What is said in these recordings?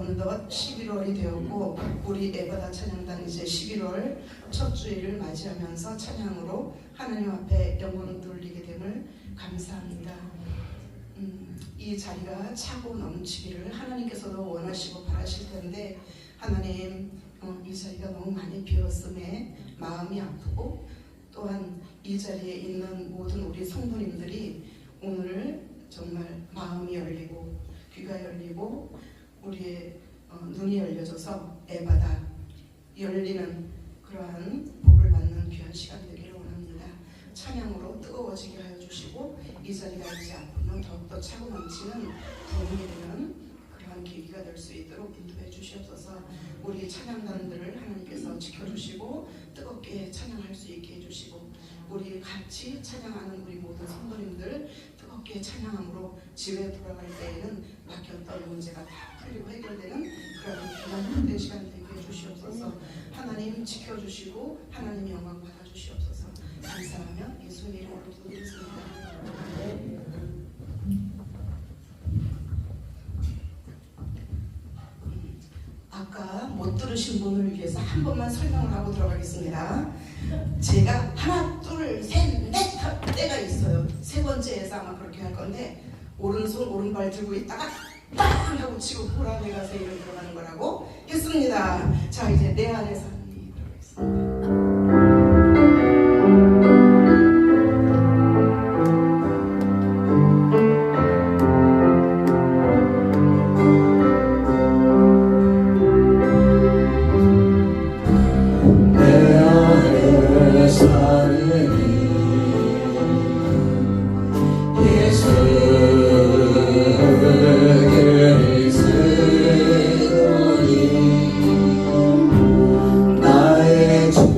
어느덧 11월이 되었고 우리 에바다 찬양단 이제 11월 첫 주일을 맞이하면서 찬양으로 하나님 앞에 영광을 돌리게 됨을 감사합니다. 이 자리가 차고 넘치기를 하나님께서도 원하시고 바라실 텐데 하나님 이 자리가 너무 많이 비었음에 마음이 아프고 또한 이 자리에 있는 모든 우리 성도님들이 오늘 정말 마음이 열리고 귀가 열리고 우리의 눈이 열려져서 에바다 열리는 그러한 복을 받는 귀한 시간 되기를 원합니다. 찬양으로 뜨거워지게 하여 주시고 이 자리가 이제 앞으로는 더욱더 차고 넘치는 도움이 되는 그러한 계기가 될 수 있도록 인도해 주시옵소서. 우리 찬양단들을 하나님께서 지켜주시고 뜨겁게 찬양할 수 있게 해주시고 우리 같이 찬양하는 우리 모든 성도님들 뜨겁게 찬양함으로 집에 돌아갈 때에는 맡겼던 문제가 다 풀리고 해결되는 그런 귀한 힘든 시간 되게 해주시옵소서. 하나님 지켜주시고 하나님 영광 받아주시옵소서. 감사하며 예수님 이름으로 기도드리겠습니다. 아까 못 들으신 분을 위해서 한 번만 설명을 하고 들어가겠습니다. 제가 하나 둘 셋 넷 할 때가 있어요. 세 번째에서 아마 그렇게 할 건데 오른손 오른발 들고 있다가 빵 하고 치고 보라내 가서 이런 들어가는 거라고 했습니다. 자 이제 내 안에 사는 들어가겠습니다. 나의 주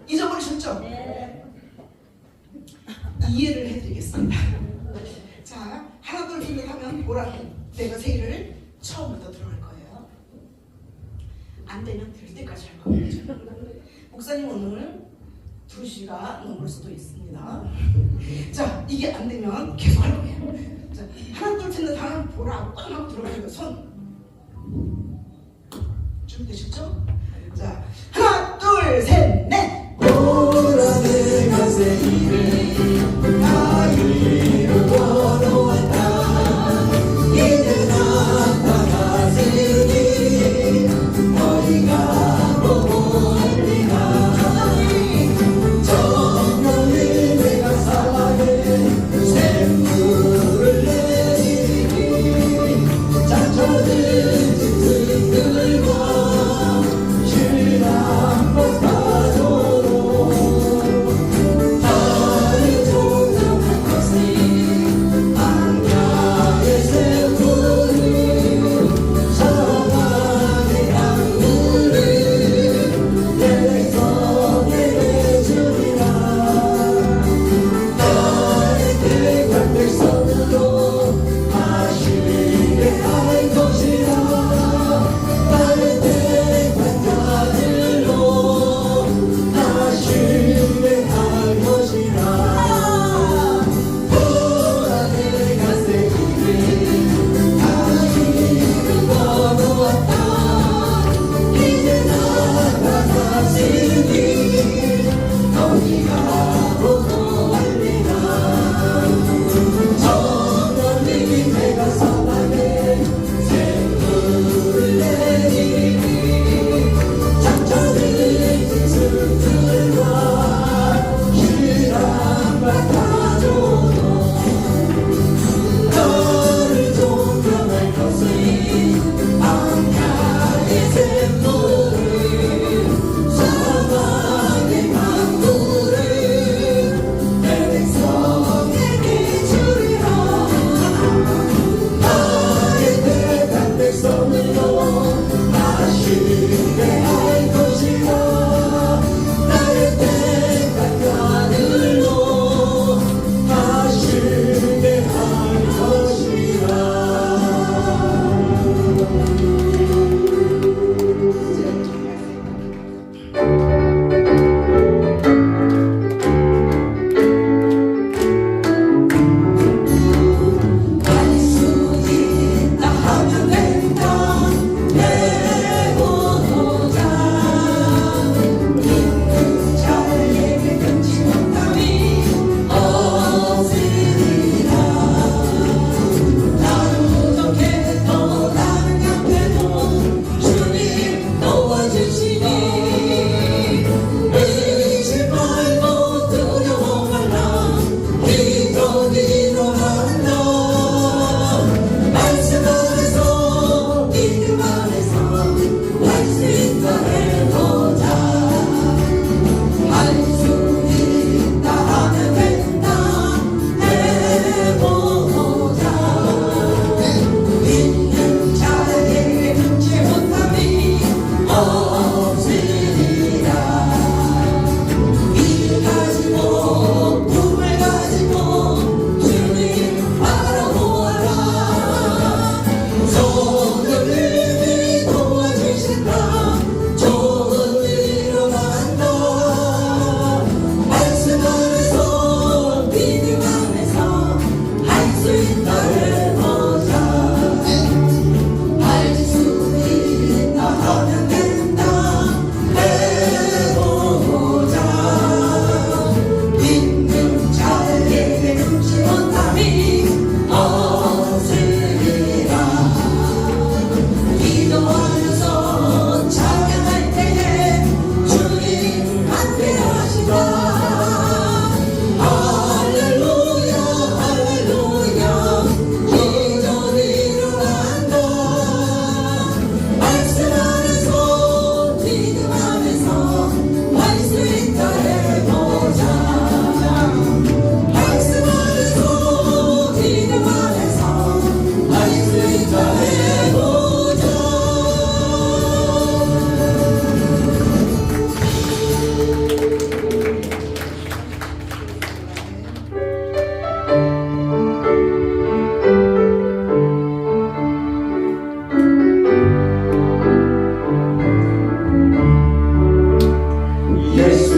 잊어버리셨죠? 이해를 해드리겠습니다. 자, 하나 둘 셋 하면 보라는 내가 세일을 처음부터 들어갈 거예요. 안 되면 될 때까지 할 겁니다. 목사님 오늘 2시가 넘을 수도 있습니다. 자, 이게 안 되면 계속 할 거예요. 자, 하나 둘 셋 하면 보라 꽉 하고 들어가요. 손 준비되셨죠? 자, 하나 둘 셋 넷. 보라 내가 세일을 다 이루어놓았다. 이제 나타나시니 어디가 보리나. 정령이 내가 사랑해 샘물을 내리니 짝져진 짐승들과 신랑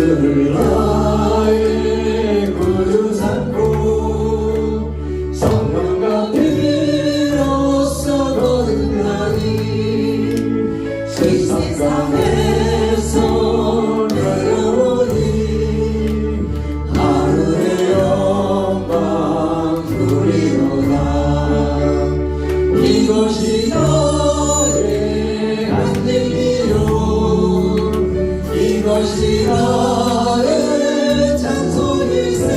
주를 나의 구주 삼고 성령과 피로써 거듭나니 세상에서 외로우니 하늘의 영광 누리로다. 이것이 나의 안식이요 이것이 나의 찬송일세.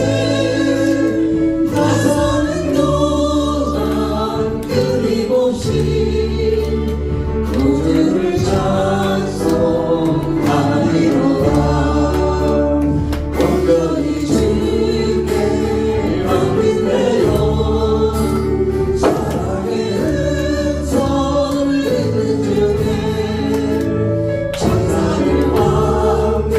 나 사는 동안 끊임없이 구주를 찬송하리로다. 온전히 주께 맡긴대요. 사랑의 음성을 듣는 중에 천사를 왕래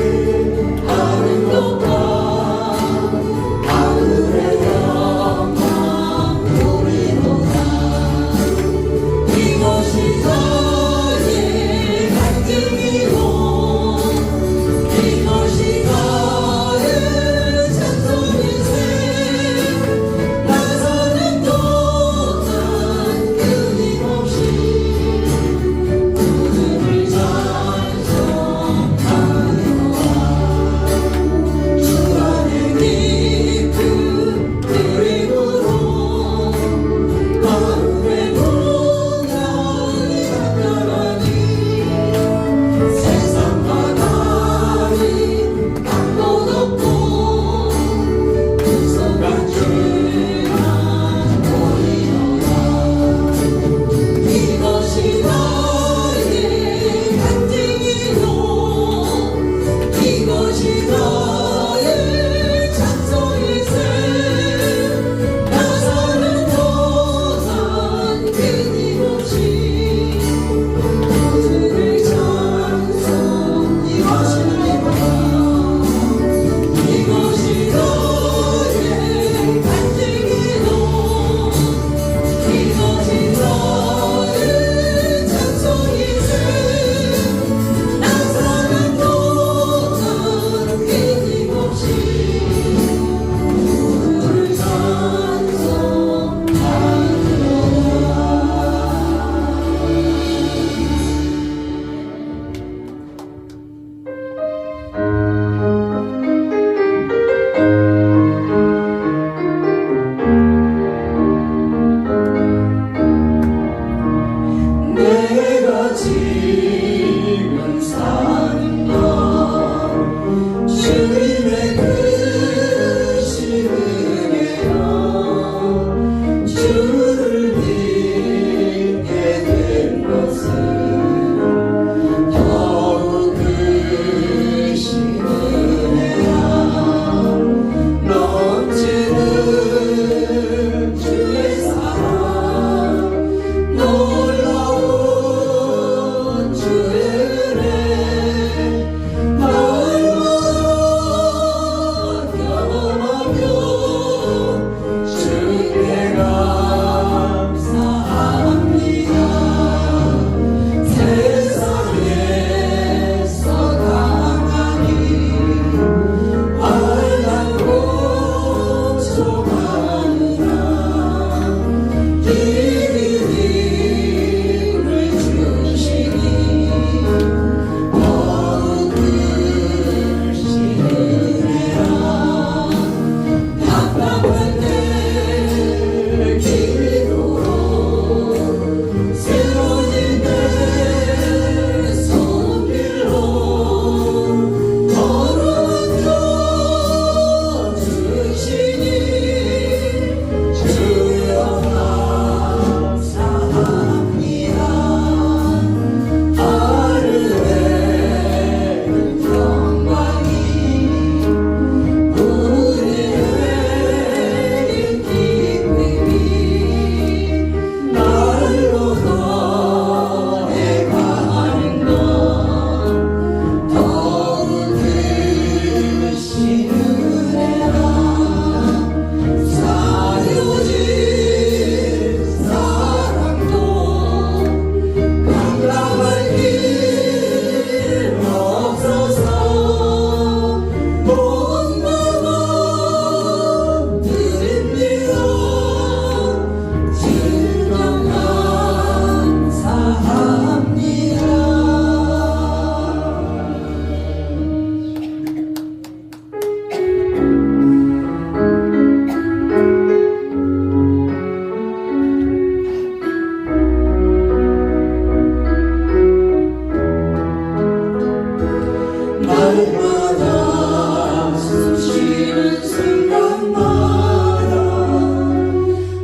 날마다 숨쉬는 순간마다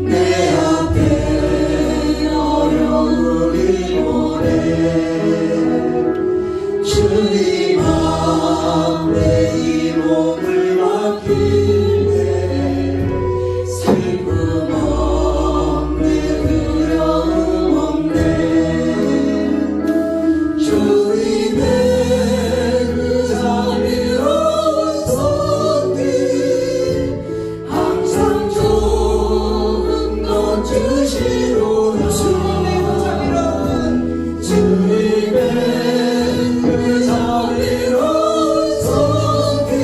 내 앞에 어려움이 오네 주님 앞에 이 몸을 맡길 때 슬픔 없네 두려움 없네 주님의 그 자비로운 손길 항상 좋은 것 주시도다 주님의 그 자비로운 손길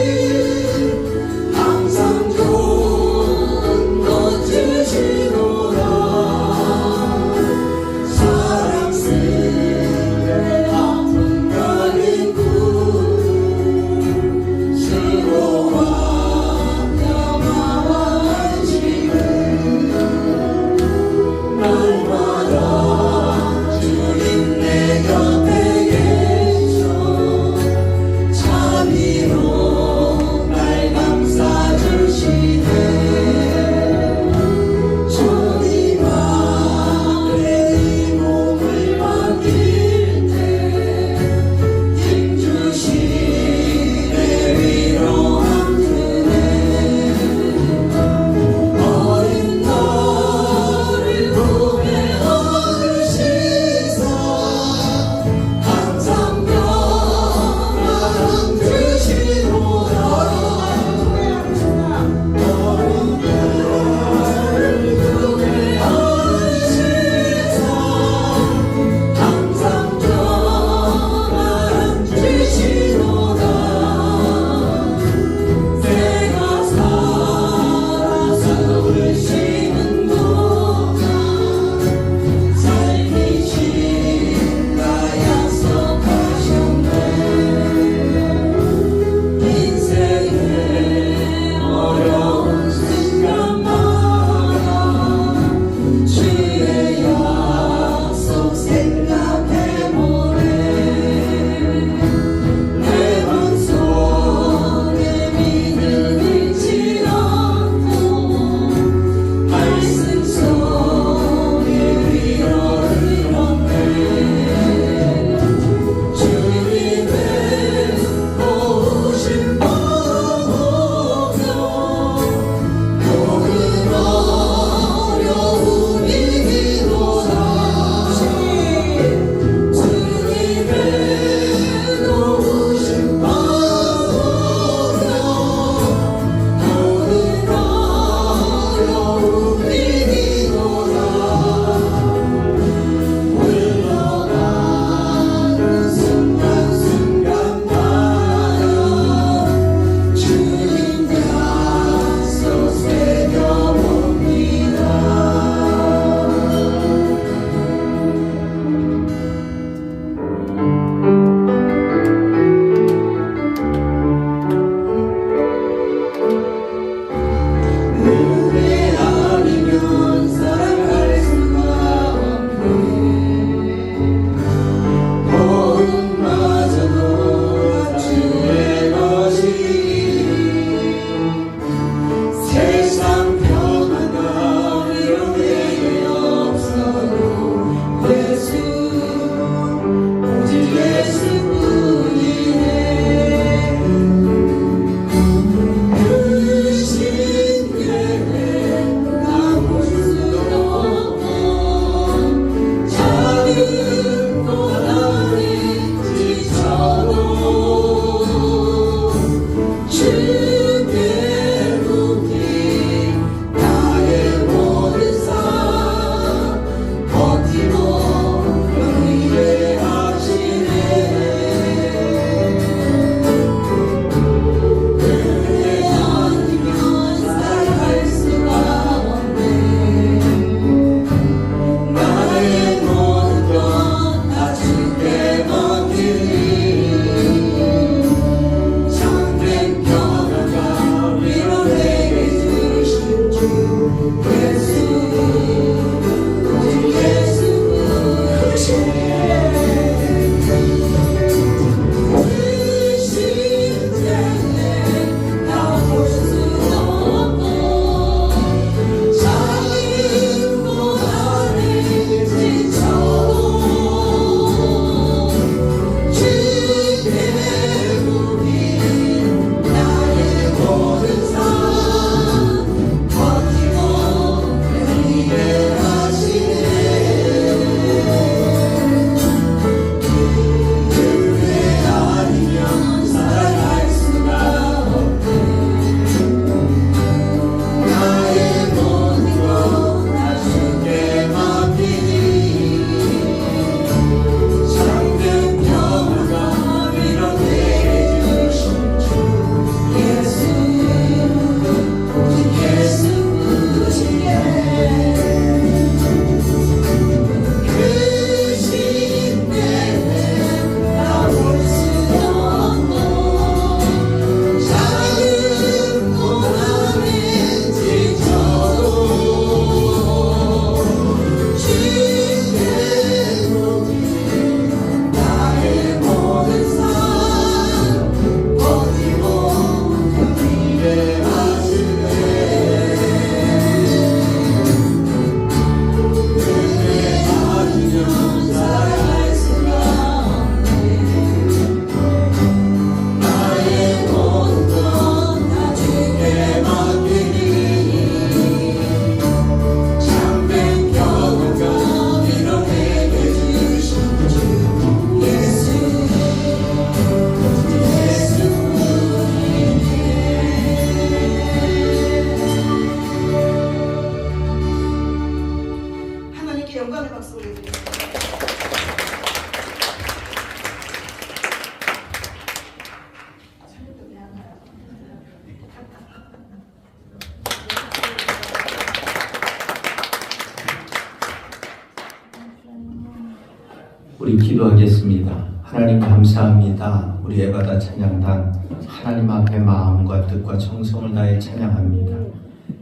우리 기도하겠습니다. 하나님 감사합니다. 우리 에바다 찬양단 하나님 앞에 마음과 뜻과 정성을 다해 찬양합니다.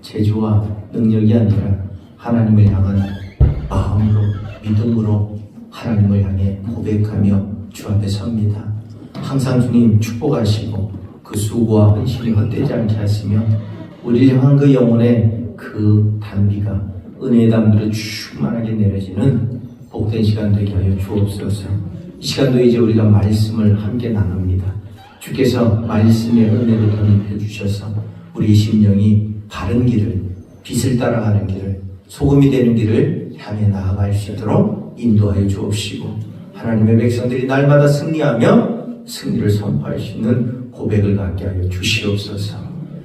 재주와 능력이 아니라 하나님을 향한 마음으로 믿음으로 하나님을 향해 고백하며 주 앞에 섭니다. 항상 주님 축복하시고 그 수고와 헌신이 헛되지 않게 하시며 우리를 향한 그 영혼의 그 단비가 은혜의 담비로 충만하게 내려지는 복된 시간 되게 하여 주옵소서. 이 시간도 이제 우리가 말씀을 함께 나눕니다. 주께서 말씀의 은혜로 덧입혀 주셔서 우리 심령이 바른 길을, 빛을 따라가는 길을, 소금이 되는 길을 향해 나아갈 수 있도록 인도하여 주옵시고 하나님의 백성들이 날마다 승리하며 승리를 선포할 수 있는 고백을 갖게 하여 주시옵소서.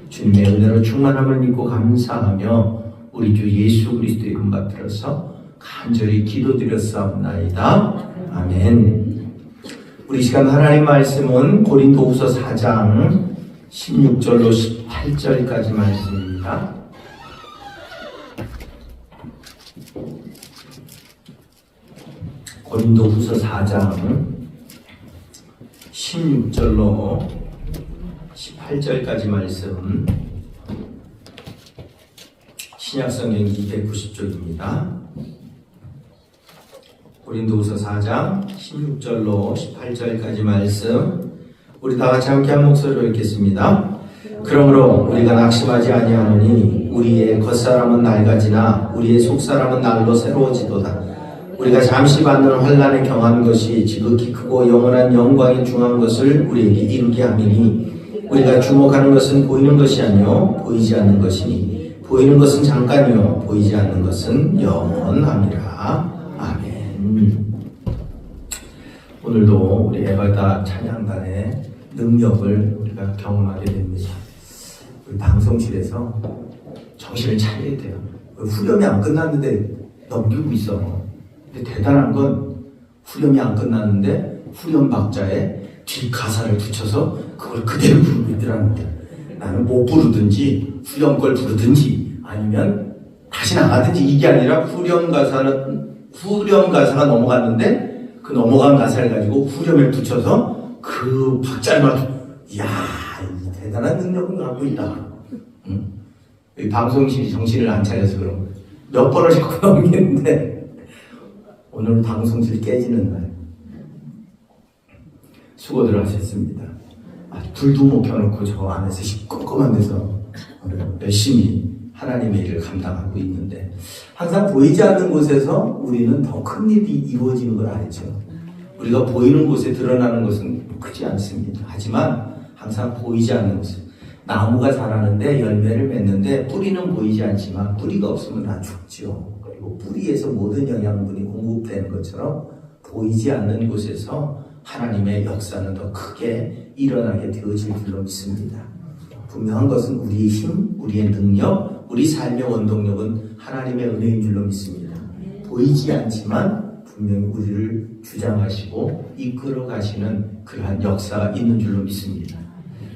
주님의 은혜로 충만함을 믿고 감사하며 우리 주 예수 그리스도의 금 받들어서 간절히 기도드렸사옵나이다. 아멘. 우리 시간 하나님 말씀은 고린도후서 4장 16절로 18절까지 말씀입니다. 고린도후서 4장 16절로 18절까지 말씀, 신약성경 290쪽입니다. 고린도후서 4장 16절로 18절까지 말씀, 우리 다 같이 함께 한 목소리로 읽겠습니다. 그러므로 우리가 낙심하지 아니하노니 우리의 겉사람은 낡아지나 우리의 속사람은 날로 새로워지도다. 우리가 잠시 받는 환난에 경한 것이 지극히 크고 영원한 영광에 중한 것을 우리에게 이루게 함이니 우리가 주목하는 것은 보이는 것이 아니요 보이지 않는 것이니 보이는 것은 잠깐이요 보이지 않는 것은 영원함이라. 아멘. 오늘도 우리 에바다 찬양단의 능력을 우리가 경험하게 됩니다. 우리 방송실에서 정신을 차려야 돼요. 후렴이 안 끝났는데 넘기고 있어. 근데 대단한 건 후렴이 안 끝났는데 후렴 박자에 뒷 가사를 붙여서 그걸 그대로 부르고 있더라는 거야. 나는 못 부르든지 후렴 걸 부르든지 아니면 다시 나가든지 이게 아니라 후렴 가사가 넘어갔는데 그 넘어간 가사를 가지고 후렴에 붙여서 그 박자를 맞춰. 이야, 대단한 능력을 갖고 있다. 응? 이 방송실이 정신을 안 차려서 그런 거야. 몇 번을 자꾸 넘기는데 오늘 방송실 깨지는 날. 수고들 하셨습니다. 불도 못 켜놓고 저 안에서 시꺼먼 데서 열심히 하나님의 일을 감당하고 있는데 항상 보이지 않는 곳에서 우리는 더 큰 일이 이루어지는 걸 알죠. 우리가 보이는 곳에 드러나는 것은 크지 않습니다. 하지만 항상 보이지 않는 곳에 나무가 자라는데 열매를 맺는데 뿌리는 보이지 않지만 뿌리가 없으면 다 죽죠. 그리고 뿌리에서 모든 영양분이 공급되는 것처럼 보이지 않는 곳에서 하나님의 역사는 더 크게 일어나게 되어질 줄로 믿습니다. 분명한 것은 우리의 힘, 우리의 능력, 우리 삶의 원동력은 하나님의 은혜인 줄로 믿습니다. 보이지 않지만 분명히 우리를 주장하시고 이끌어 가시는 그러한 역사가 있는 줄로 믿습니다.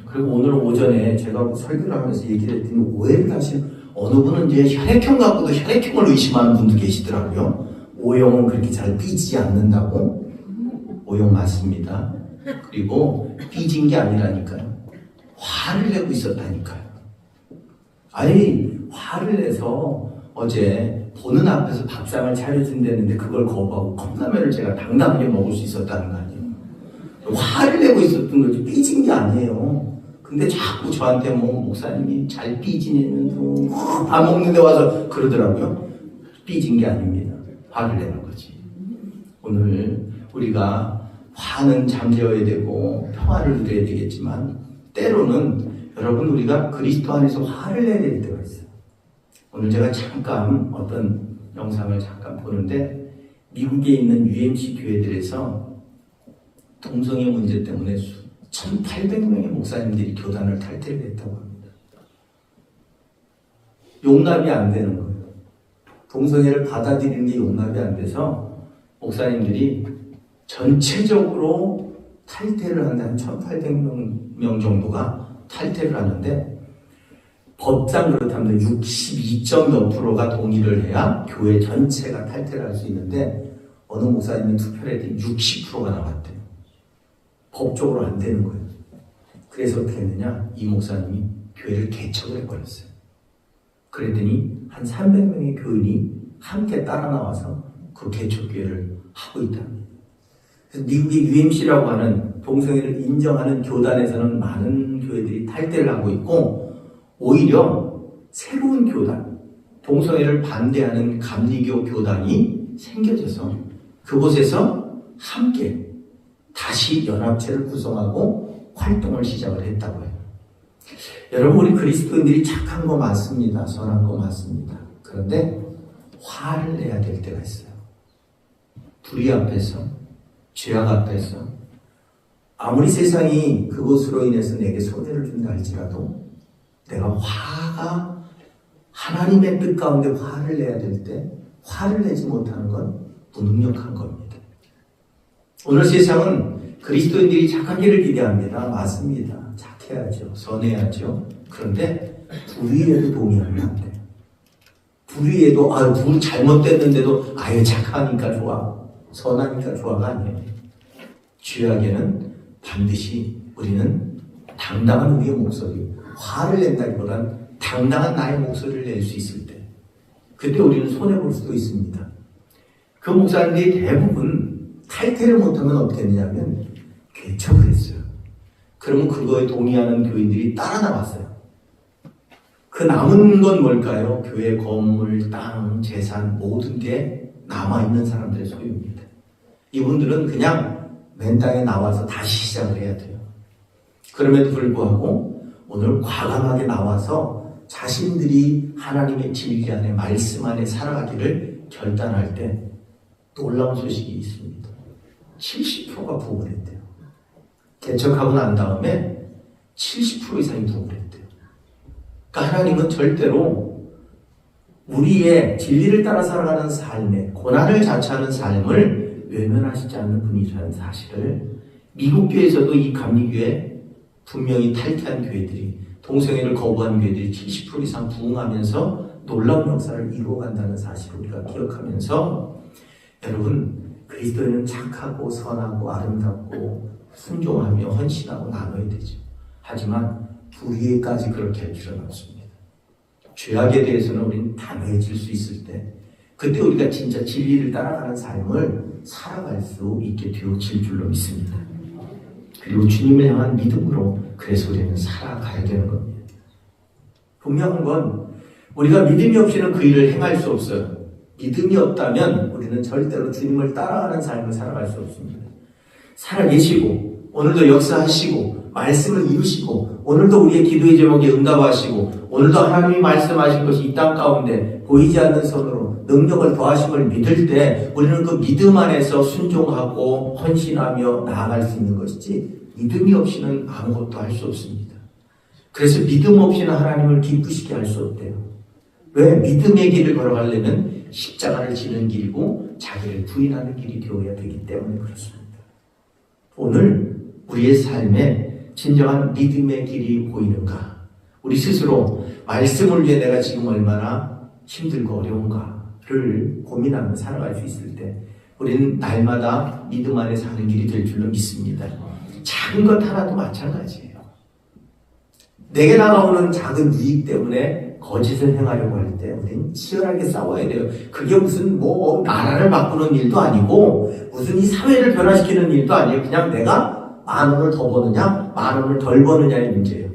그리고 오늘 오전에 제가 설교를 하면서 얘기를 했더니 오해를 하시는 어느 분은 이제 혈액형 갖고도 혈액형을 의심하는 분도 계시더라고요. O형은 그렇게 잘 삐지지 않는다고. O형 맞습니다. 그리고 삐진 게 아니라니까요. 화를 내고 있었다니까요. 아니 화를 내서 어제 보는 앞에서 밥상을 차려준다는데 그걸 거부하고 컵라면을 제가 당당하게 먹을 수 있었다는 거 아니에요. 화를 내고 있었던 거지 삐진 게 아니에요. 근데 자꾸 저한테 목사님이 잘 삐지는 중 밥 먹는데 와서 그러더라고요. 삐진 게 아닙니다. 화를 내는 거지. 오늘 우리가 화는 잠재워야 되고 평화를 누려야 되겠지만 때로는 여러분 우리가 그리스도 안에서 화를 내야 될 때가 있어요. 오늘 제가 잠깐 어떤 영상을 잠깐 보는데 미국에 있는 UMC 교회들에서 동성애 문제 때문에 1,800명의 목사님들이 교단을 탈퇴했다고 합니다. 용납이 안 되는 거예요. 동성애를 받아들이는 게 용납이 안 돼서 목사님들이 전체적으로 탈퇴를 하는데 한 1,800명 정도가 탈퇴를 하는데 법상 그렇다면 62.몇%가 동의를 해야 교회 전체가 탈퇴를 할 수 있는데 어느 목사님이 투표했더니 60%가 나왔대요. 법적으로 안 되는 거예요. 그래서 어떻게 했느냐? 이 목사님이 교회를 개척을 해버렸어요. 그랬더니 한 300명의 교인이 함께 따라 나와서 그 개척교회를 하고 있답니다. 그래서 미국의 UMC라고 하는 동성애를 인정하는 교단에서는 많은 교회들이 탈퇴를 하고 있고, 오히려 새로운 교단, 동성애를 반대하는 감리교 교단이 생겨져서 그곳에서 함께 다시 연합체를 구성하고 활동을 시작을 했다고 해요. 여러분, 우리 그리스도인들이 착한 거 맞습니다. 선한 거 맞습니다. 그런데 화를 내야 될 때가 있어요. 불의 앞에서, 죄악 앞에서, 아무리 세상이 그것으로 인해서 내게 손해를 준다 할지라도 내가 화가, 하나님의 뜻 가운데 화를 내야 될 때 화를 내지 못하는 건 무능력한 겁니다. 오늘 세상은 그리스도인들이 착하기를 기대합니다. 맞습니다. 착해야죠. 선해야죠. 그런데 불의에도 동의하면 안 돼요. 불의에도 불 잘못됐는데도 착하니까 좋아, 선하니까 좋아가 아니에요. 죄악에는 반드시 우리는 당당한 우리의 목소리, 화를 낸다기보단 당당한 나의 목소리를 낼 수 있을 때, 그때 우리는 손해볼 수도 있습니다. 그 목사님들이 대부분 탈퇴를 못하면 어떻게 했냐면 개척을 했어요. 그러면 그거에 동의하는 교인들이 따라 나왔어요. 그 남은 건 뭘까요? 교회 건물, 땅, 재산 모든 게 남아있는 사람들의 소유입니다. 이분들은 그냥 맨 땅에 나와서 다시 시작을 해야 돼요. 그럼에도 불구하고 오늘 과감하게 나와서 자신들이 하나님의 진리 안에, 말씀 안에 살아가기를 결단할 때 놀라운 소식이 있습니다. 70%가 부흥을 했대요. 개척하고 난 다음에 70% 이상이 부흥을 했대요. 그러니까 하나님은 절대로 우리의 진리를 따라 살아가는 삶에, 고난을 자처하는 삶을 외면하시지 않는 분이라는 사실을, 미국 교회에서도 이 감리교회 분명히 탈퇴한 교회들이, 동성애를 거부한 교회들이 70% 이상 부흥하면서 놀라운 역사를 이루어간다는 사실을 우리가 기억하면서, 여러분, 그리스도인은 착하고 선하고 아름답고 순종하며 헌신하고 나눠야 되죠. 하지만 불의에까지 그렇게 할 필요는 없습니다. 죄악에 대해서는 우리는 단호해질 수 있을 때, 그때 우리가 진짜 진리를 따라가는 삶을 살아갈 수 있게 되어질 줄로 믿습니다. 그리고 주님을 향한 믿음으로 그래서 우리는 살아가야 되는 겁니다. 분명한 건 우리가 믿음이 없이는 그 일을 행할 수 없어요. 믿음이 없다면 우리는 절대로 주님을 따라가는 삶을 살아갈 수 없습니다. 살아계시고 오늘도 역사하시고 말씀을 이루시고 오늘도 우리의 기도의 제목에 응답하시고 오늘도 하나님이 말씀하신 것이 이 땅 가운데 보이지 않는 손으로 능력을 더하심을 믿을 때 우리는 그 믿음 안에서 순종하고 헌신하며 나아갈 수 있는 것이지, 믿음이 없이는 아무것도 할 수 없습니다. 그래서 믿음 없이는 하나님을 기쁘시게 할 수 없대요. 왜? 믿음의 길을 걸어가려면 십자가를 지는 길이고 자기를 부인하는 길이 되어야 되기 때문에 그렇습니다. 오늘 우리의 삶에 진정한 믿음의 길이 보이는가? 우리 스스로 말씀을 위해 내가 지금 얼마나 힘들고 어려운가를 고민하며 살아갈 수 있을 때 우리는 날마다 믿음 안에 사는 길이 될 줄로 믿습니다. 작은 것 하나도 마찬가지예요. 내게 다가오는 작은 유익 때문에 거짓을 행하려고 할 때 우리는 치열하게 싸워야 돼요. 그게 무슨 나라를 바꾸는 일도 아니고 무슨 이 사회를 변화시키는 일도 아니에요. 그냥 내가 10,000원을 더 버느냐 10,000원을 덜 버느냐의 문제예요.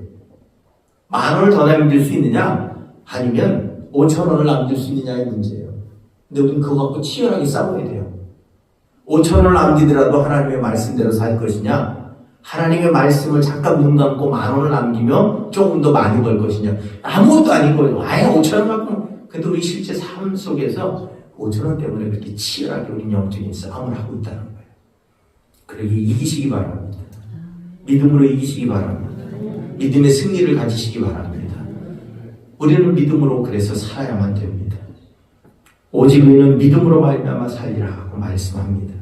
10,000원을 더 남길 수 있느냐 아니면 5,000원을 남길 수 있느냐의 문제예요. 근데 우리는 그거 갖고 치열하게 싸워야 돼요. 5,000원을 남기더라도 하나님의 말씀대로 살 것이냐, 하나님의 말씀을 잠깐 눈 감고 10,000원을 남기면 조금 더 많이 벌 것이냐, 아무것도 아닌 거예요. 5,000원 갖고. 근데 우리 실제 삶 속에서 5,000원 때문에 그렇게 치열하게 우리 영적인 싸움을 하고 있다는 거예요. 그러기 이기시기 바랍니다. 믿음으로 이기시기 바랍니다. 믿음의 승리를 가지시기 바랍니다. 우리는 믿음으로 그래서 살아야만 됩니다. 오직 우리는 믿음으로 말미암아 살리라 하고 말씀합니다.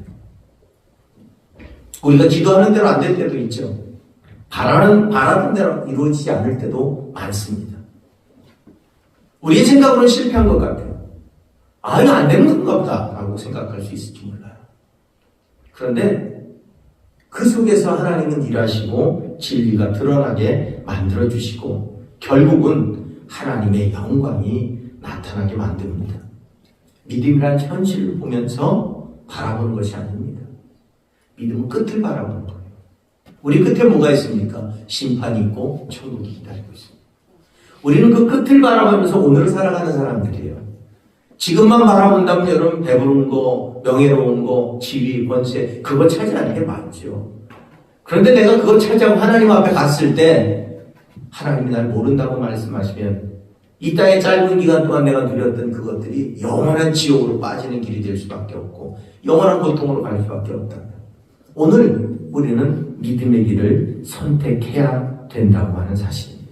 우리가 기도하는 대로 안 될 때도 있죠. 바라는 대로 이루어지지 않을 때도 많습니다. 우리의 생각으로는 실패한 것 같아요. 이거 안 되는 건가 보다 라고 생각할 수 있을지 몰라요. 그런데 그 속에서 하나님은 일하시고 진리가 드러나게 만들어주시고 결국은 하나님의 영광이 나타나게 만듭니다. 믿음이란 현실을 보면서 바라보는 것이 아닙니다. 믿음은 끝을 바라보는 거예요. 우리 끝에 뭐가 있습니까? 심판이 있고 천국이 기다리고 있습니다. 우리는 그 끝을 바라보면서 오늘을 살아가는 사람들이에요. 지금만 바라본다면 여러분 배부른 거, 명예로운 거, 지위, 권세 그거 차지하는 게 맞죠. 그런데 내가 그거 차지하고 하나님 앞에 갔을 때 하나님이 날 모른다고 말씀하시면 이 땅의 짧은 기간 동안 내가 누렸던 그것들이 영원한 지옥으로 빠지는 길이 될 수밖에 없고 영원한 고통으로 갈 수밖에 없다. 오늘 우리는 믿음의 길을 선택해야 된다고 하는 사실입니다.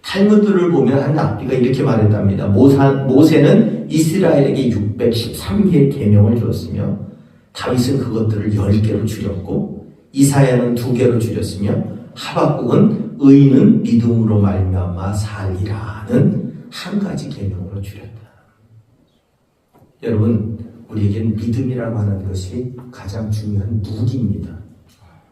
탈무드를 보면 한 랍비가 이렇게 말했답니다. 모세는 이스라엘에게 613개의 계명을 주었으며 다윗은 그것들을 10개로 줄였고 이사야는 2개로 줄였으며 하박국은 의인은 믿음으로 말미암아 살리라는 한 가지 계명으로 줄였다. 여러분, 우리에겐 믿음이라고 하는 것이 가장 중요한 무기입니다.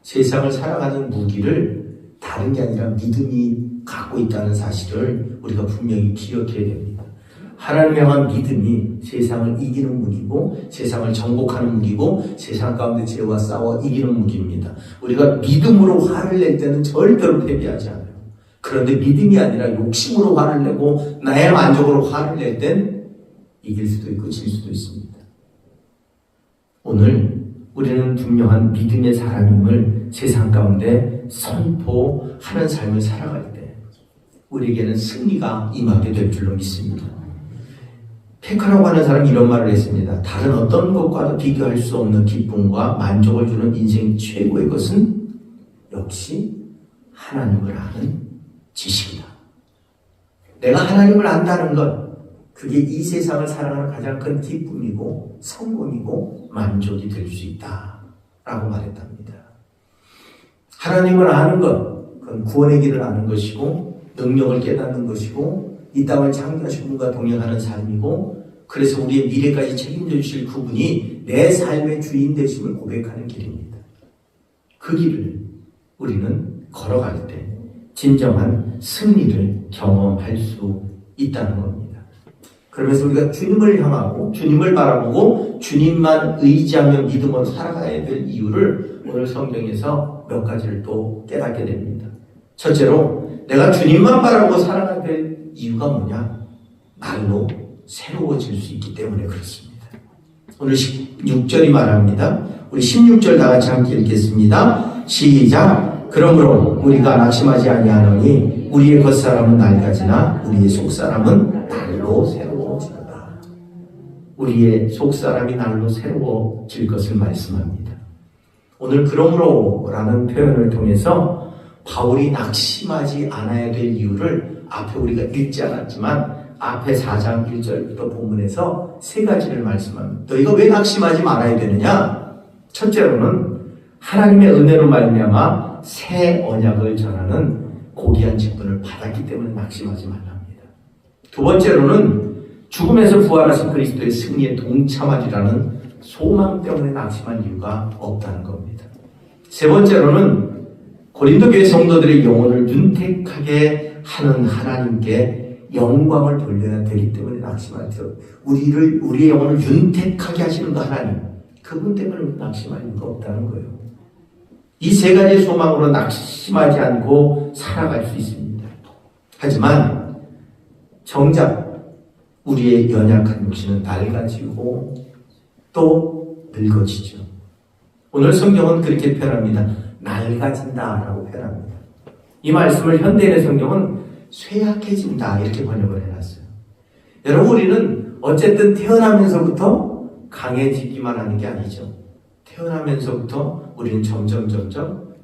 세상을 살아가는 무기를 다른 게 아니라 믿음이 갖고 있다는 사실을 우리가 분명히 기억해야 됩니다. 하나님에 대한 믿음이 세상을 이기는 무기고 세상을 정복하는 무기고 세상 가운데 죄와 싸워 이기는 무기입니다. 우리가 믿음으로 화를 낼 때는 절대로 패배하지 않아요. 그런데 믿음이 아니라 욕심으로 화를 내고 나의 만족으로 화를 낼 땐 이길 수도 있고 질 수도 있습니다. 오늘 우리는 분명한 믿음의 사람임을 세상 가운데 선포하는 삶을 살아갈 때 우리에게는 승리가 임하게 될 줄로 믿습니다. 페카라고 하는 사람이 이런 말을 했습니다. 다른 어떤 것과도 비교할 수 없는 기쁨과 만족을 주는 인생 최고의 것은 역시 하나님을 아는 지식이다. 내가 하나님을 안다는 것, 그게 이 세상을 살아가는 가장 큰 기쁨이고 성공이고 만족이 될 수 있다라고 말했답니다. 하나님을 아는 것, 그건 구원의 길을 아는 것이고 능력을 깨닫는 것이고 이 땅을 창조하신 분과 동행하는 삶이고 그래서 우리의 미래까지 책임져 주실 그분이 내 삶의 주인 되심을 고백하는 길입니다. 그 길을 우리는 걸어갈 때 진정한 승리를 경험할 수 있다는 겁니다. 그러면서 우리가 주님을 향하고 주님을 바라보고 주님만 의지하며 믿음으로 살아가야 될 이유를 오늘 성경에서 몇 가지를 또 깨닫게 됩니다. 첫째로 내가 주님만 바라보고 살아가야 될 이유가 뭐냐? 날로 새로워질 수 있기 때문에 그렇습니다. 오늘 16절이 말합니다. 우리 16절 다 같이 함께 읽겠습니다. 시작. 그러므로 우리가 낙심하지 아니하노니 우리의 겉사람은 낡아지나 우리의 속사람은 날로 새로워지도다. 우리의 속사람이 날로 새로워질 것을 말씀합니다. 오늘 그러므로라는 표현을 통해서 바울이 낙심하지 않아야 될 이유를 앞에 우리가 읽지 않았지만 앞에 4장 1절부터 본문에서 3가지를 말씀합니다. 너희가 왜 낙심하지 말아야 되느냐? 첫째로는 하나님의 은혜로 말미암아 새 언약을 전하는 고귀한 직분을 받았기 때문에 낙심하지 말랍니다. 두 번째로는 죽음에서 부활하신 그리스도의 승리에 동참하리라는 소망 때문에 낙심할 이유가 없다는 겁니다. 세 번째로는 고린도 교회 성도들의 영혼을 윤택하게 하는 하나님께 영광을 돌려야 되기 때문에 낙심하죠. 우리의 영혼을 윤택하게 하시는 그 하나님, 그분 때문에 낙심할 이유가 없다는 거예요. 이 3가지 소망으로 낙심하지 않고 살아갈 수 있습니다. 하지만 정작 우리의 연약한 육신은 낡아지고 또 늙어지죠. 오늘 성경은 그렇게 표현합니다. 낡아진다라고 표현합니다. 이 말씀을 현대인의 성경은 쇠약해진다 이렇게 번역을 해놨어요. 여러분, 우리는 어쨌든 태어나면서부터 강해지기만 하는 게 아니죠. 태어나면서부터 우리는 점점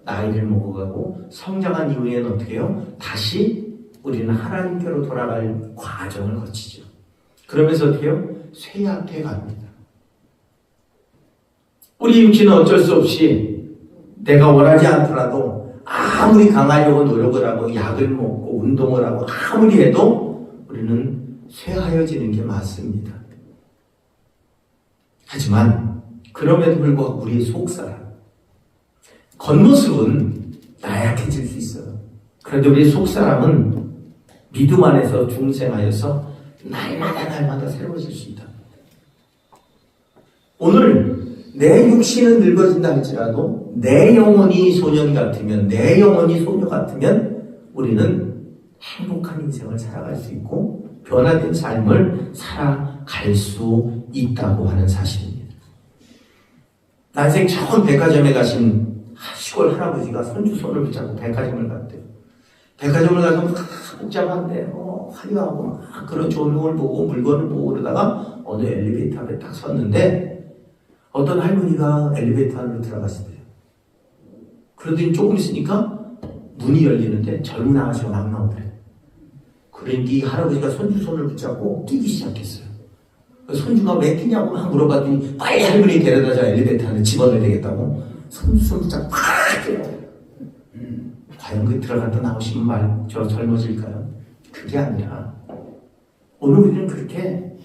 나이를 먹어가고 성장한 이후에는 어떻게 해요? 다시 우리는 하나님께로 돌아갈 과정을 거치죠. 그러면서 어떻게 해요? 쇠약해 갑니다. 우리 육신은 어쩔 수 없이 내가 원하지 않더라도 아무리 강하려고 노력을 하고 약을 먹고 운동을 하고 아무리 해도 우리는 쇠하여지는 게 맞습니다. 하지만 그럼에도 불구하고 우리의 속사람, 겉모습은 나약해질 수 있어요. 그런데 우리의 속사람은 믿음 안에서 중생하여서 날마다 새로워질 수 있다. 오늘 내 육신은 늙어진다 할지라도 내 영혼이 소년 같으면, 내 영혼이 소녀 같으면 우리는 행복한 인생을 살아갈 수 있고 변화된 삶을 살아갈 수 있다고 하는 사실입니다. 난생 처음 백화점에 가신 시골 할아버지가 손주 손을 붙잡고 백화점을 갔대요. 백화점을 가서 막 복잡한데 화려하고 막 그런 조명을 보고 물건을 보고 그러다가 어느 엘리베이터 앞에 딱 섰는데 어떤 할머니가 엘리베이터 안으로 들어가시대요. 그러더니 조금 있으니까 문이 열리는데 젊은 아가씨가 막 나오더래요. 그러니까 이 할아버지가 손주 손을 붙잡고 뛰기 시작했어요. 손주가 왜 뛰냐고 막 물어봤더니 빨리 할머니 데려다자 엘리베이터 안에 집어넣어야 되겠다고 손주 손 붙잡고 팍 뛰어요. 과연 그 들어갔다 나오시면 저 젊어질까요? 그게 아니라 오늘 우리는 그렇게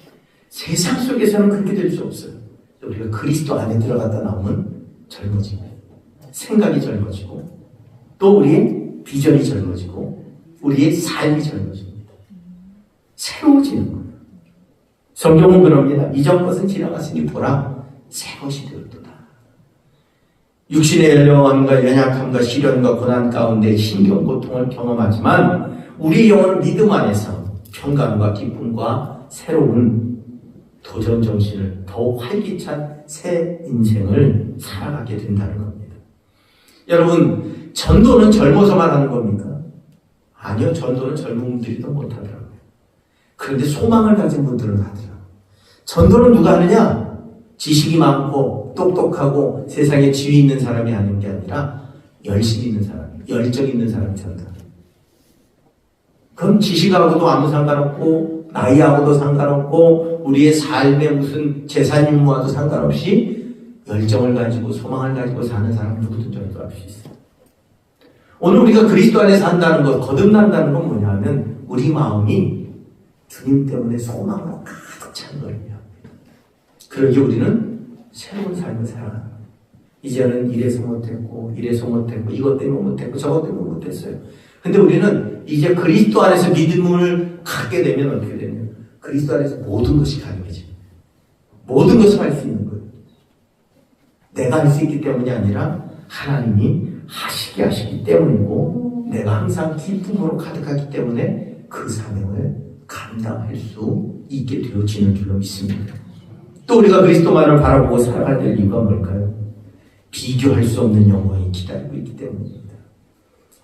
세상 속에서는 그렇게 될 수 없어요. 우리가 그리스도 안에 들어갔다 나오면 젊어지고 생각이 젊어지고 또 우리의 비전이 젊어지고 우리의 삶이 젊어집니다. 새로워지는 거예요. 성경은 그럽니다. 이전 것은 지나갔으니 보라 새 것이 되었도다. 육신의 연령함과 연약함과 시련과 고난 가운데 신경 고통을 경험하지만 우리 영혼은 믿음 안에서 평강과 기쁨과 새로운 도전 정신을 더욱 활기찬 새 인생을 살아가게 된다는 겁니다. 여러분, 전도는 젊어서만 하는 겁니까? 아니요, 전도는 젊은 분들이 더 못하더라고요. 그런데 소망을 가진 분들은 하더라고요. 전도는 누가 하느냐? 지식이 많고 똑똑하고 세상에 지위 있는 사람이 하는 게 아니라 열심 있는 사람, 열정 있는 사람이 전도해요. 그럼 지식하고도 아무 상관없고 나이하고도 상관없고 우리의 삶의 무슨 재산 유무와도 상관없이 열정을 가지고 소망을 가지고 사는 사람 누구든 전도할 수 있어요. 오늘 우리가 그리스도 안에 산다는 것, 거듭난다는 건 뭐냐면 우리 마음이 주님 때문에 소망으로 가득 찬 거예요. 그러기에 우리는 새로운 삶을 살아가는 거예요. 이제는 이래서 못했고 이것 때문에 못했고 저것 때문에 못했어요. 근데 우리는 이제 그리스도 안에서 믿음을 갖게 되면 어떻게 되냐면 그리스도 안에서 모든 것이 가능해집니다. 모든 것을 할 수 있는 거예요. 내가 할 수 있기 때문이 아니라 하나님이 하시게 하시기 때문이고 내가 항상 기쁨으로 가득하기 때문에 그 사명을 감당할 수 있게 되어지는 줄로 믿습니다. 또 우리가 그리스도만을 바라보고 살아가야 될 이유가 뭘까요? 비교할 수 없는 영광이 기다리고 있기 때문입니다.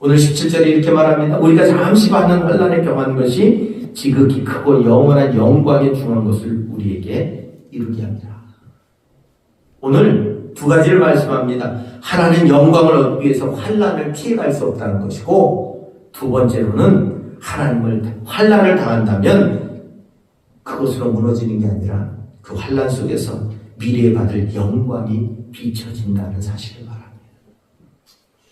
오늘 17절에 이렇게 말합니다. 우리가 잠시 받는 환난에 경한 것이 지극히 크고 영원한 영광에 중한 것을 우리에게 이루게 합니다. 오늘 두 가지를 말씀합니다. 하나는 영광을 얻기 위해서 환난을 피해갈 수 없다는 것이고 두 번째로는 환난을 당한다면 그것으로 무너지는 게 아니라 그 환난 속에서 미래에 받을 영광이 비춰진다는 사실을 말합니다.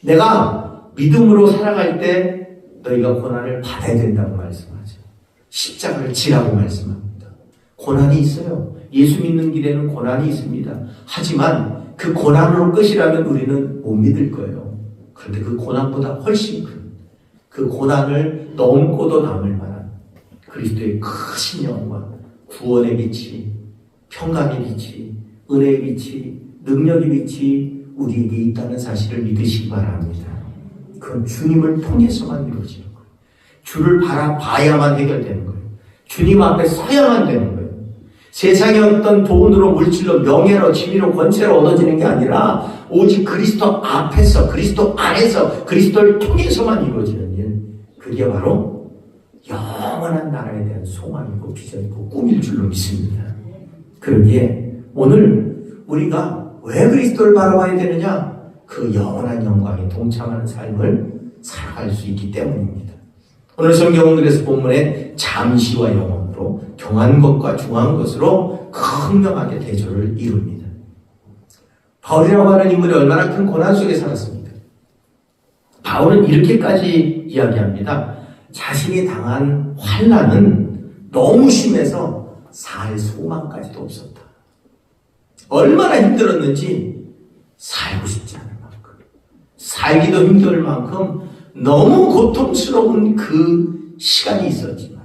내가 믿음으로 살아갈 때 너희가 고난을 받아야 된다고 말씀하죠. 십자가를 지라고 말씀합니다. 고난이 있어요. 예수 믿는 길에는 고난이 있습니다. 하지만 그 고난으로 끝이라면 우리는 못 믿을 거예요. 그런데 그 고난보다 훨씬 큰 그 고난을 넘고도 남을 만한 그리스도의 크신 영광, 구원의 빛이, 평강의 빛이, 은혜의 빛이, 능력의 빛이 우리에게 있다는 사실을 믿으시기 바랍니다. 그건 주님을 통해서만 이루어지는 거예요. 주를 바라봐야만 해결되는 거예요. 주님 앞에 서야만 되는 거예요. 세상의 어떤 돈으로, 물질로, 명예로, 지위로, 권세로 얻어지는 게 아니라 오직 그리스도 앞에서, 그리스도 안에서, 그리스도를 통해서만 이루어지는 일. 그게 바로 영원한 나라에 대한 소망이고 비전이고 꿈일 줄로 믿습니다. 그러기에 오늘 우리가 왜 그리스도를 바라봐야 되느냐? 그 영원한 영광에 동참하는 삶을 살아갈 수 있기 때문입니다. 오늘 성경은 그래서 본문에 잠시와 영원으로 경한 것과 중한 것으로 극명하게 대조를 이룹니다. 바울이라고 하는 인물이 얼마나 큰 고난 속에 살았습니까? 바울은 이렇게까지 이야기합니다. 자신이 당한 환난은 너무 심해서 살 소망까지도 없었다. 얼마나 힘들었는지 살고 싶지 않을 만큼, 살기도 힘들 만큼 너무 고통스러운 그 시간이 있었지만,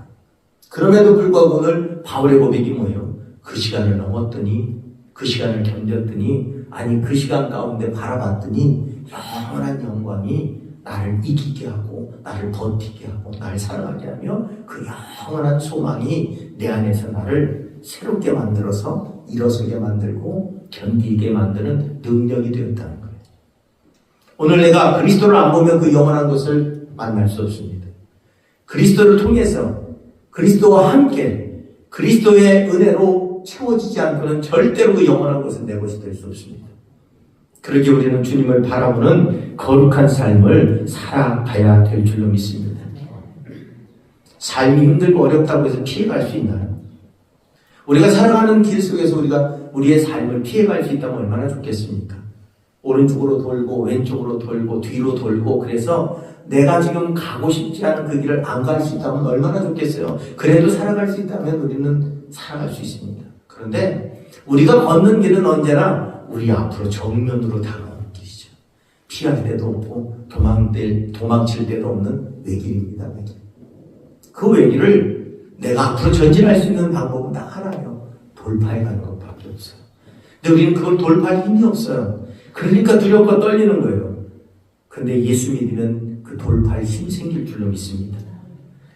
그럼에도 불구하고 오늘 바울의 고백이 뭐예요? 그 시간을 넘었더니, 그 시간을 견뎠더니, 아니 그 시간 가운데 바라봤더니 영원한 영광이 나를 이기게 하고 나를 버티게 하고 나를 살아가게 하며 그 영원한 소망이 내 안에서 나를 새롭게 만들어서 일어서게 만들고 견디게 만드는 능력이 되었다는 거예요. 오늘 내가 그리스도를 안 보면 그 영원한 것을 만날 수 없습니다. 그리스도를 통해서 그리스도와 함께 그리스도의 은혜로 채워지지 않고는 절대로 그 영원한 것은 내 것이 될 수 없습니다. 그러기에 우리는 주님을 바라보는 거룩한 삶을 살아가야 될 줄로 믿습니다. 삶이 힘들고 어렵다고 해서 피해갈 수 있나요? 우리가 살아가는 길 속에서 우리가 우리의 삶을 피해갈 수 있다면 얼마나 좋겠습니까? 오른쪽으로 돌고 왼쪽으로 돌고 뒤로 돌고, 그래서 내가 지금 가고 싶지 않은 그 길을 안 갈 수 있다면 얼마나 좋겠어요. 그래도 살아갈 수 있다면 우리는 살아갈 수 있습니다. 그런데 우리가 걷는 길은 언제나 우리 앞으로 정면으로 다가오는 길이죠. 피할 데도 없고 도망칠 데도 없는 외길입니다. 외길. 그 외길을 내가 앞으로 전진할 수 있는 방법은 딱 하나예요. 돌파해 가는 것밖에 없어요. 근데 우리는 그걸 돌파할 힘이 없어요. 그러니까 두렵고 떨리는 거예요. 그런데 예수 믿으면 그 돌파할 힘이 생길 줄로 믿습니다.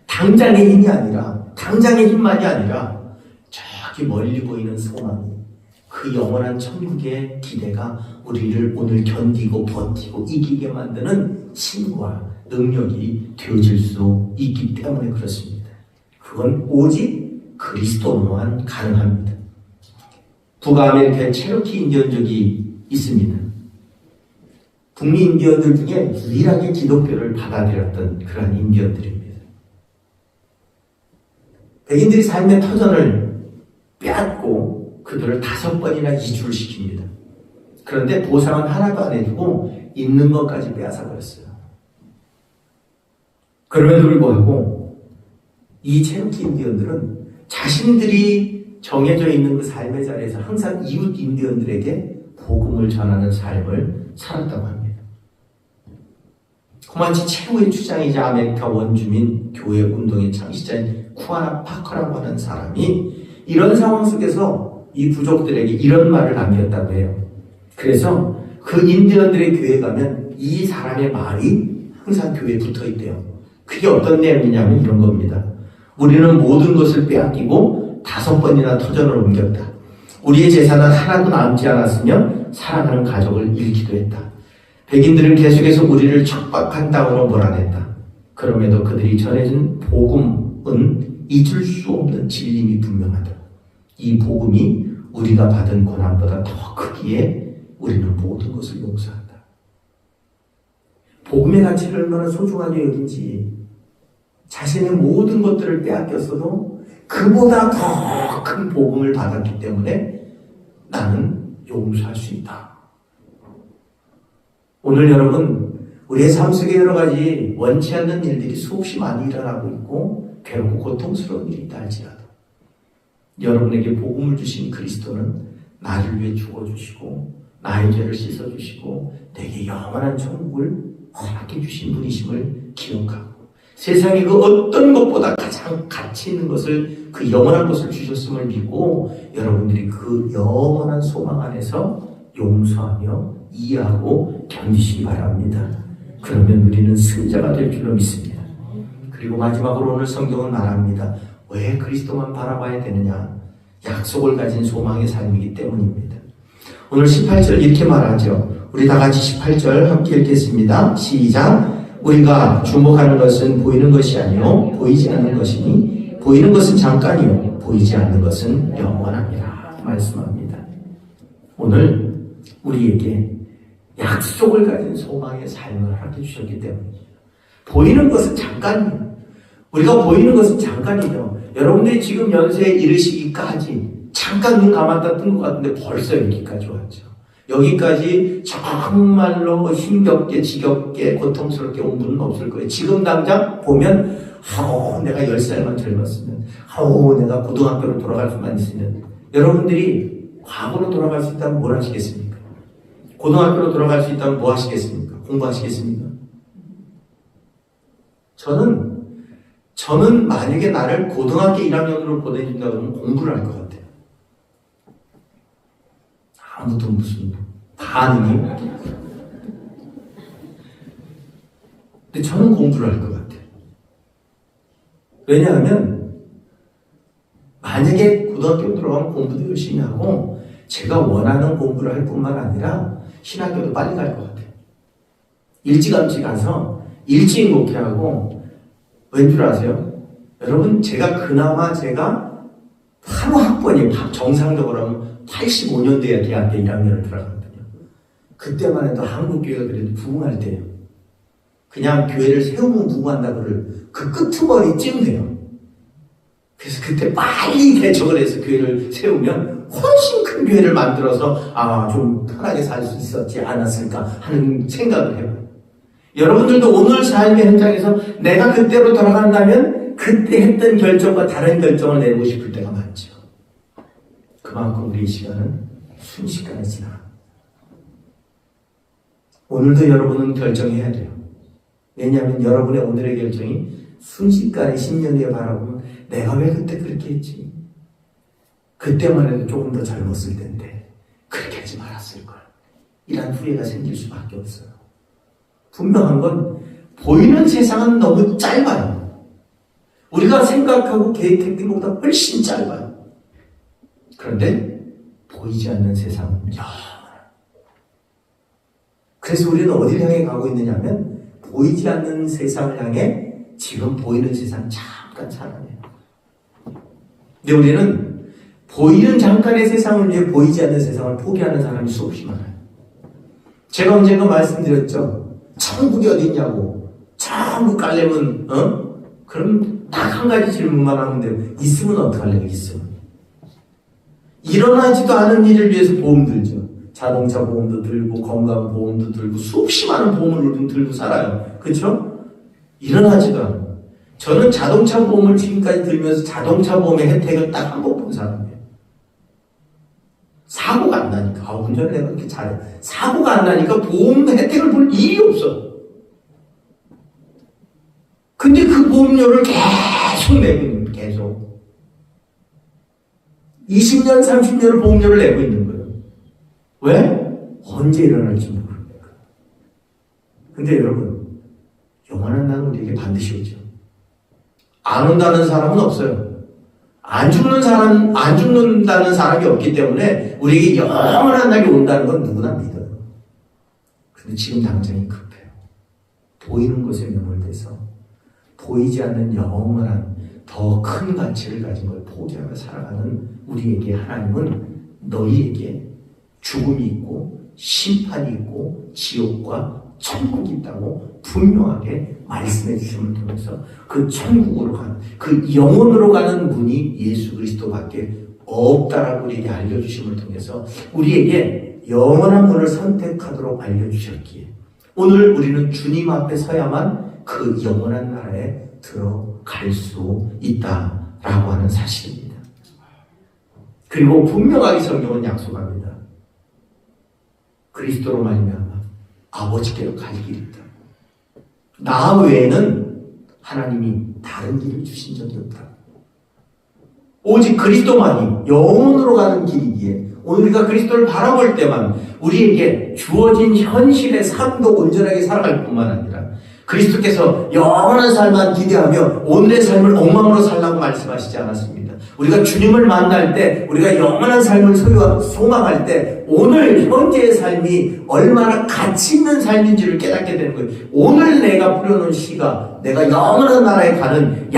당장의 힘이 아니라, 당장의 힘만이 아니라 저기 멀리 보이는 소망이, 그 영원한 천국의 기대가 우리를 오늘 견디고 버티고 이기게 만드는 힘과 능력이 되어질 수 있기 때문에 그렇습니다. 그건 오직 그리스도로만 가능합니다. 북아메리카의 체로키 인디언족이 있습니다. 북미 인디언들 중에 유일하게 기독교를 받아들였던 그러한 인디언들입니다. 백인들이 삶의 터전을 빼앗고 그들을 5번이나 이주를 시킵니다. 그런데 보상은 하나도 안 해주고 있는 것까지 빼앗아 버렸어요. 그럼에도 불구하고 이 체로키 인디언들은 자신들이 정해져 있는 그 삶의 자리에서 항상 이웃 인디언들에게 복음을 전하는 삶을 살았다고 합니다. 코만치 최후의 주장이자 아메리카 원주민 교회 운동의 창시자인 쿠아나 파커라고 하는 사람이 이런 상황 속에서 이 부족들에게 이런 말을 남겼다고 해요. 그래서 그 인디언들의 교회에 가면 이 사람의 말이 항상 교회에 붙어 있대요. 그게 어떤 내용이냐면 이런 겁니다. 우리는 모든 것을 빼앗기고 5번이나 터전을 옮겼다. 우리의 재산은 하나도 남지 않았으며 사랑하는 가족을 잃기도 했다. 백인들은 계속해서 우리를 척박한 땅으로 몰아냈다. 그럼에도 그들이 전해준 복음은 잊을 수 없는 진림이 분명하다. 이 복음이 우리가 받은 고난보다 더 크기에 우리는 모든 것을 용서한다. 복음의 가치를 얼마나 소중하게 여긴지, 자신의 모든 것들을 빼앗겼어도 그보다 더 큰 복음을 받았기 때문에 나는 용서할 수 있다. 오늘 여러분, 우리의 삶 속에 여러 가지 원치 않는 일들이 수없이 많이 일어나고 있고 괴롭고 고통스러운 일이 있다 할지라도 여러분에게 복음을 주신 그리스도는 나를 위해 죽어주시고 나의 죄를 씻어주시고 내게 영원한 천국을 허락해 주신 분이심을 기억하고, 세상의 그 어떤 것보다 가장 가치 있는 것을, 그 영원한 것을 주셨음을 믿고 여러분들이 그 영원한 소망 안에서 용서하며 이해하고 견디시기 바랍니다. 그러면 우리는 승자가 될 줄로 믿습니다. 그리고 마지막으로 오늘 성경은 말합니다. 왜 그리스도만 바라봐야 되느냐? 약속을 가진 소망의 삶이기 때문입니다. 오늘 18절 이렇게 말하죠. 우리 다 같이 18절 함께 읽겠습니다. 시작. 우리가 주목하는 것은 보이는 것이 아니요 보이지 않는 것이니 보이는 것은 잠깐이요 보이지 않는 것은 영원합니다. 말씀합니다. 오늘 우리에게 약속을 가진 소망의 삶을 허락해 주셨기 때문입니다. 보이는 것은 잠깐이에요. 우리가 보이는 것은 잠깐이죠. 여러분들이 지금 연세에 이르시기까지 잠깐 눈 감았다 뜬 것 같은데 벌써 여기까지 왔죠. 여기까지 정말로 힘겹게 지겹게 고통스럽게 온 분은 없을 거예요. 지금 당장 보면 내가 10살만 젊었으면 내가 고등학교로 돌아갈 수만 있으면, 여러분들이 과거로 돌아갈 수 있다면 뭘 하시겠습니까? 고등학교로 돌아갈 수 있다면 뭐 하시겠습니까? 공부하시겠습니까? 저는 만약에 나를 고등학교 1학년으로 보내준다 그러면 공부를 할 것 같아요. 아무도 무슨 반응이. 근데 저는 공부를 할 것 같아요. 왜냐하면 만약에 고등학교 들어가면 공부도 열심히 하고 제가 원하는 공부를 할 뿐만 아니라 신학교도 빨리 갈 것 같아요. 일찌감치 가서 일찍 목회하고 왠 줄 아세요? 여러분 제가 하루 학번이 정상적으로 하면 85년도에 대학교 1학년을 들어갔거든요. 그때만 해도 한국교회가 그래도 부흥할 때예요. 그냥 교회를 세우면 부흥한다고를 그 끄트머리쯤 돼요. 그래서 그때 빨리 개척을 해서 교회를 세우면 훨씬 큰 교회를 만들어서 좀 편하게 살 수 있었지 않았을까 하는 생각을 해요. 여러분들도 오늘 삶의 현장에서 내가 그때로 돌아간다면 그때 했던 결정과 다른 결정을 내리고 싶을 때가 많죠. 그만큼 우리의 시간은 순식간에 지나. 오늘도 여러분은 결정해야 돼요. 왜냐하면 여러분의 오늘의 결정이 순식간에 10년 후에 바라보면 내가 왜 그때 그렇게 했지? 그때만 해도 조금 더 젊었을 텐데 그렇게 하지 말았을걸. 이런 후회가 생길 수밖에 없어요. 분명한 건 보이는 세상은 너무 짧아요. 우리가 생각하고 계획했던 것보다 훨씬 짧아요. 그런데 보이지 않는 세상은 영원해요. 그래서 우리는 어디를 향해 가고 있느냐면 보이지 않는 세상을 향해 지금 보이는 세상 잠깐 살아내요. 근데 우리는 보이는 잠깐의 세상을 위해 보이지 않는 세상을 포기하는 사람이 수없이 많아요. 제가 언젠가 말씀드렸죠. 천국이 어디 있냐고. 천국 가려면 그럼 딱 한 가지 질문만 하면 돼요. 있으면 어떡하려고 있으면. 일어나지도 않은 일을 위해서 보험 들죠. 자동차 보험도 들고 건강보험도 들고 수없이 많은 보험을 우리는 들고 살아요. 그렇죠? 일어나지도 않아요. 저는 자동차 보험을 지금까지 들면서 자동차 보험의 혜택을 딱 한 번 본 사람이에요. 사고가 안 나니까. 운전을 내가 그렇게 잘해. 사고가 안 나니까 보험 혜택을 볼 일이 없어. 근데 그 보험료를 계속 내고 있는 거예요. 계속. 20년, 30년을 보험료를 내고 있는 거예요. 왜? 언제 일어날지 모르니까. 근데 여러분, 영원한 날은 우리에게 반드시 오죠. 안 온다는 사람은 없어요. 안 죽는다는 사람이 없기 때문에 우리에게 영원한 날이 온다는 건 누구나 믿어요. 근데 지금 당장이 급해요. 보이는 것에 매몰돼서 보이지 않는 영원한 더 큰 가치를 가진 걸 포기하며 살아가는 우리에게 하나님은 너희에게 죽음이 있고 심판이 있고 지옥과 천국이 있다고 분명하게 말씀해 주심을 통해서 그 천국으로 가는 그 영혼으로 가는 문이 예수 그리스도밖에 없다라고 우리에게 알려주심을 통해서 우리에게 영원한 문을 선택하도록 알려주셨기에 오늘 우리는 주님 앞에 서야만 그 영원한 나라에 들어갈 수 있다라고 하는 사실입니다. 그리고 분명하게 성경은 약속합니다. 그리스도로 말미암아 아버지께로 갈 길이 있다. 나 외에는 하나님이 다른 길을 주신 적이 없다. 오직 그리스도만이 영원으로 가는 길이기에 오늘 우리가 그리스도를 바라볼 때만 우리에게 주어진 현실의 삶도 온전하게 살아갈 뿐만 아니라 그리스도께서 영원한 삶만 기대하며 오늘의 삶을 엉망으로 살라고 말씀하시지 않았습니다. 우리가 주님을 만날 때 우리가 영원한 삶을 소망할 때 오늘 현재의 삶이 얼마나 가치 있는 삶인지를 깨닫게 되는 거예요. 오늘 내가 뿌려놓은 씨가 내가 영원한 나라에 가는